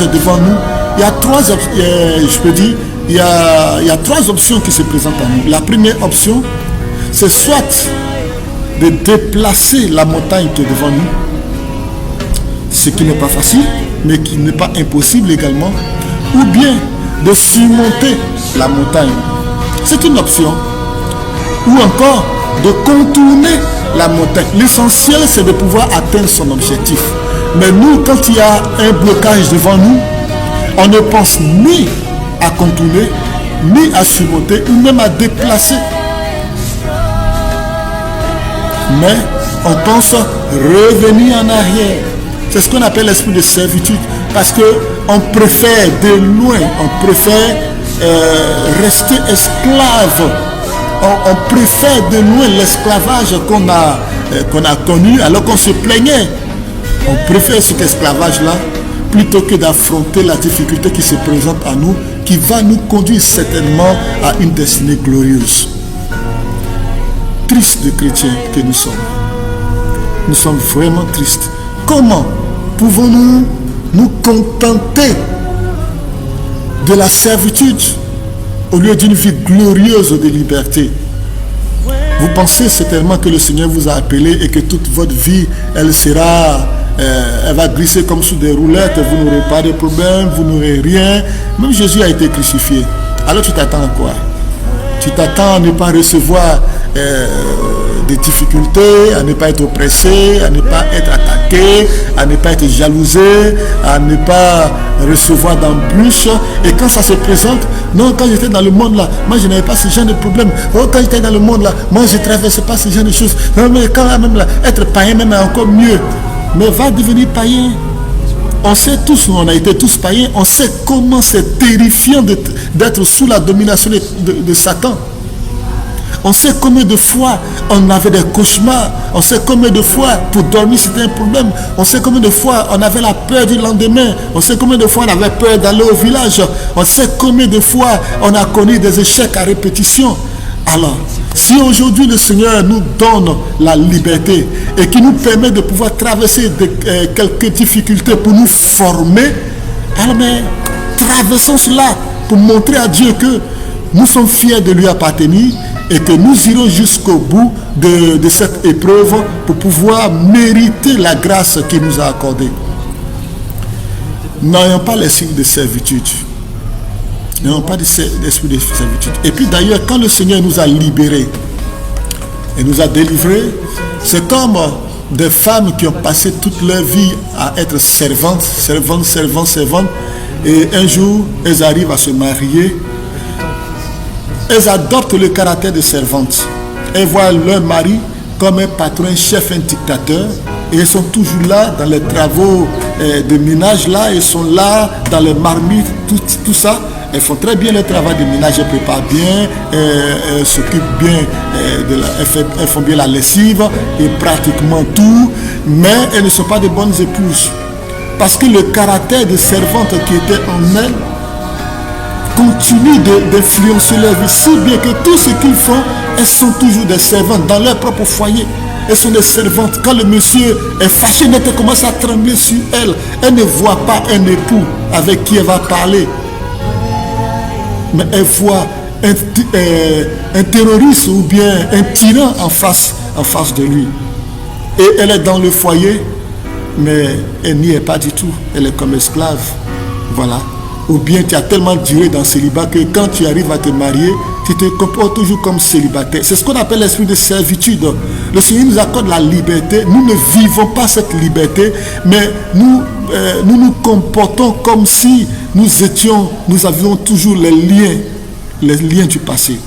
devant nous, il y a trois options qui se présentent à nous. La première option, c'est soit de déplacer la montagne qui est devant nous, ce qui n'est pas facile, mais qui n'est pas impossible également, ou bien de surmonter la montagne. C'est une option. Ou encore de contourner la montagne. L'essentiel, c'est de pouvoir atteindre son objectif. Mais nous, quand il y a un blocage devant nous, on ne pense ni à contourner, ni à surmonter, ou même à déplacer. Mais on pense revenir en arrière. C'est ce qu'on appelle l'esprit de servitude. Parce qu'on préfère de loin, on préfère rester esclave. On préfère de loin l'esclavage qu'on a connu alors qu'on se plaignait. On préfère cet esclavage-là plutôt que d'affronter la difficulté qui se présente à nous, qui va nous conduire certainement à une destinée glorieuse. Tristes de chrétiens que nous sommes. Nous sommes vraiment tristes. Comment pouvons-nous nous contenter de la servitude au lieu d'une vie glorieuse de liberté? Vous pensez certainement que le Seigneur vous a appelé et que toute votre vie, elle va glisser comme sous des roulettes, vous n'aurez pas de problème, vous n'aurez rien. Même Jésus a été crucifié. Alors tu t'attends à quoi? Tu t'attends à ne pas recevoir des difficultés, à ne pas être oppressé, à ne pas être attaqué, à ne pas être jalousé, à ne pas recevoir d'embûches. Et quand ça se présente, non, quand j'étais dans le monde là, moi je n'avais pas ce genre de problème. Oh, quand j'étais dans le monde là, moi je ne traversais pas ce genre de choses. Non, mais quand même là, être païen même est encore mieux. Mais va devenir païen. On sait tous, on a été tous païens, on sait comment c'est terrifiant d'être sous la domination de Satan. On sait combien de fois on avait des cauchemars. On sait combien de fois pour dormir c'était un problème. On sait combien de fois on avait la peur du lendemain. On sait combien de fois on avait peur d'aller au village. On sait combien de fois on a connu des échecs à répétition. Alors, si aujourd'hui le Seigneur nous donne la liberté et qui nous permet de pouvoir traverser quelques difficultés pour nous former, alors mais traversons cela pour montrer à Dieu que nous sommes fiers de lui appartenir et que nous irons jusqu'au bout de cette épreuve pour pouvoir mériter la grâce qu'il nous a accordée. N'ayons pas l'esprit de servitude. N'ayons pas l'esprit de servitude. Et puis d'ailleurs, quand le Seigneur nous a libérés et nous a délivrés, c'est comme des femmes qui ont passé toute leur vie à être servantes, et un jour, elles arrivent à se marier. Elles adoptent le caractère de servantes. Elles voient leur mari comme un patron, un chef, un dictateur. Et elles sont toujours là dans les travaux de ménage. Là, elles sont là dans les marmites, tout ça. Elles font très bien le travail de ménage, elles préparent bien, elles s'occupent bien, elles font bien la lessive et pratiquement tout. Mais elles ne sont pas de bonnes épouses. Parce que le caractère de servante qui était en elles continue d'influencer leur vie, si bien que tout ce qu'ils font, elles sont toujours des servantes dans leur propre foyer. Elles sont des servantes. Quand le monsieur est fâché, elle commence à trembler sur elle. Elle ne voit pas un époux avec qui elle va parler, mais elle voit un terroriste ou bien un tyran en face de lui. Et elle est dans le foyer, mais elle n'y est pas du tout. Elle est comme esclave. Voilà. Ou bien tu as tellement duré dans le célibat que quand tu arrives à te marier, tu te comportes toujours comme célibataire. C'est ce qu'on appelle l'esprit de servitude. Le Seigneur nous accorde la liberté. Nous ne vivons pas cette liberté, mais nous nous comportons comme si nous avions toujours les liens du passé.